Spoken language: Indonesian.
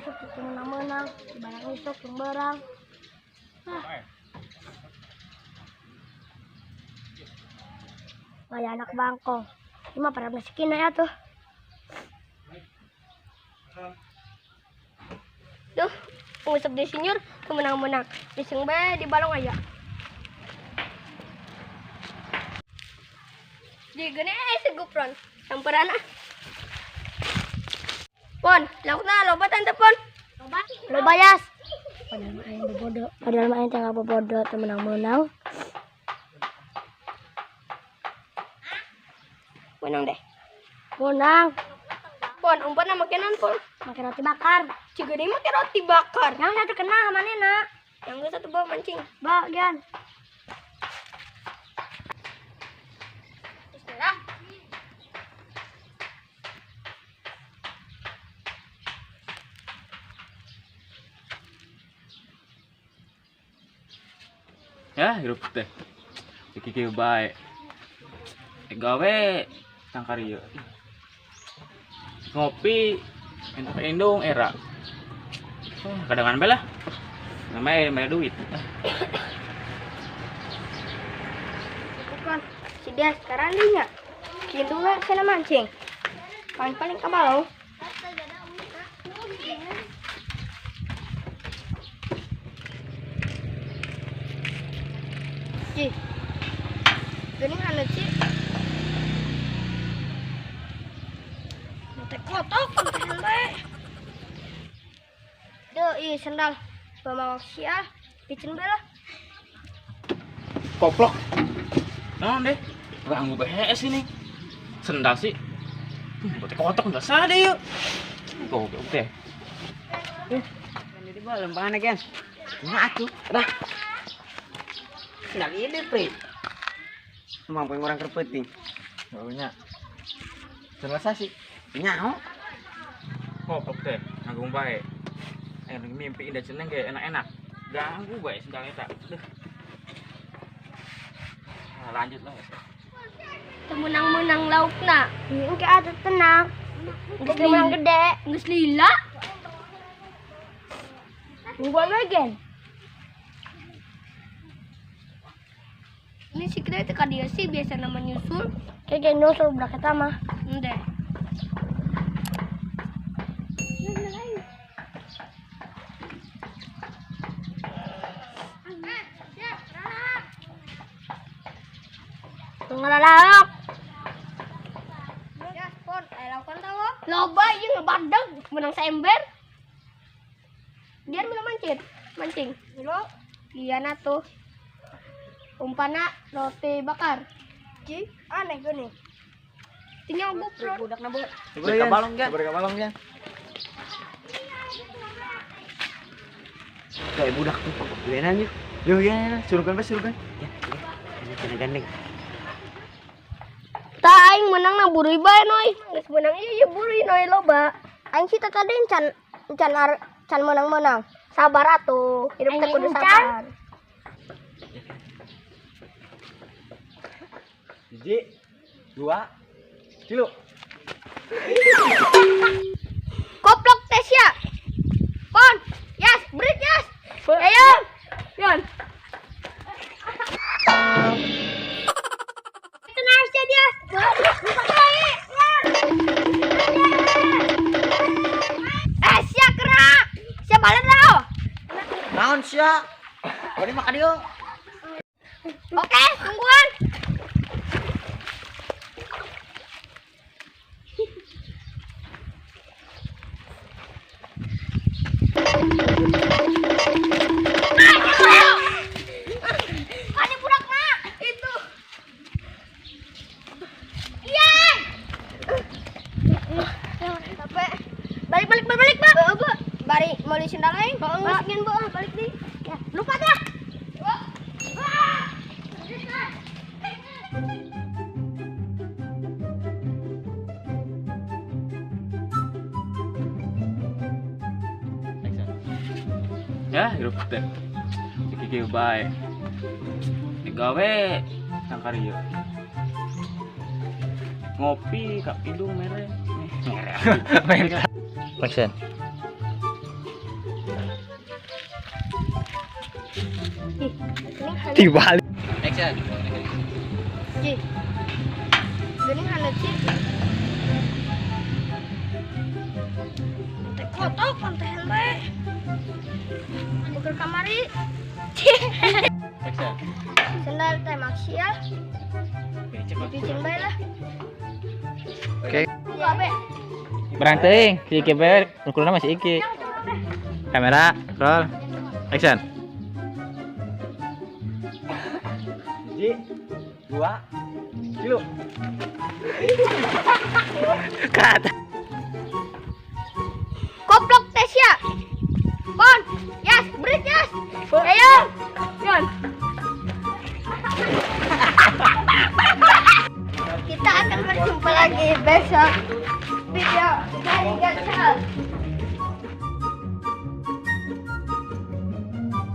isuk yang menang-menang, barang isuk yang barang. Kayak anak bangkong. Ini mah pada miskin ya tuh. Duh, ngusap di sinyur, menang-menang. Bising be di balong aja. Di gini segupron, samperan ah. Pon, lauk na, loba tante pon. Loba yas. Padahal main tengah bobodo, menang-menang. Menang deh. Menang. Pon, umpan makinan pon. Makin roti bakar. Ciga deh makin roti bakar. Yang satu kena mana nak? Yang satu bawa mancing. Bawa gian. Bismillah. Ya, hirup teh. Iki bae. Gawe tangkari yeuh. Ngopi entuk indung era. Kadangan bae lah. Namanya duit. Bukan. Si dia sekarang dia nya. Kintu lah sana mancing. Paling kabalau. Ci. Gening anu Ci. Teh kotok teh bae. Duh, ieu sendal. Bawa sia, picen bae lah. Koplok. Naon deh? Ganggu BHS ini. Sendal sih. Bote kotok enggak sah deh yuk. Goblok teh. Jadi balem pangan kan. Nah atuh. Dah. Sendal ini pe. Mampu orang kerpeting. Baunya. Selasa sih. Nyaho. Koplok teh, nanggung bae. Mimpi indah ceneng kayak enak-enak. Ganggu bae sendal eta. Duh. Nah, lanjut lah. Menang-menang laukna. Engke atuh tenang. Geus menang gede, geus lila. Gua lagi. Ini si kita itu dia sih biasa nama nyusul. Kayak nyusul belah kita mah. Ende. Ngelalak. Ya, pon, lakukan tahu. Loba ieu ngebadeg menang seember. Dia menang mancing. Lo, iya na tuh. Umpana roti bakar. Ci, aneh gini. Tinggal buprot. Budak na bu. Beri ka balong kan? Beri ka balong kan. Kayak budak tuh. Beneran yuk. Yuk ya, suruhkan bos, suruhkan. Ya, ini kena gandeng. Tak aing menang na buri bae noy. Geus menang ieu buri noy loba. Aing sih tadi can menang-menang. Sabar atuh. Hidup teh kudu sabar. Hiji, 2, 3. Koplok Tesya. Pon, Yas, berit Yas. Ayo. Yon. Tenang aja dia. Sia kena. Sia balen dah. Naon sia? Bari makan dieu. Oke, tungguan. Ada budak nak itu. Iya. Sampai balik, Pak. Bari mau di sendal aing. Masukin, Bu. Balik di. Ya, lupa dah. Ya, hirup teh. Iki bae. Gawe tangkari yeuh. Ngopi ka indung mere. Mere. Maksud. Ih, gening hana. Dibalik. Action. Ih. Gening hana sih. Teh kotok konten bae. Buka kamari. Action. Sendal teh maksiat. Oke, cepat. Dipicin bae lah. Oke. Buka be. Berang teuing, si Iki bae ukurna masih Iki. Kamera, roll. Action. 1, 2, 3. Cut. Koplok Tesya. Kon, Yas, break Yas. Ayo. Yon. Kita akan berjumpa lagi besok video dari Gacal.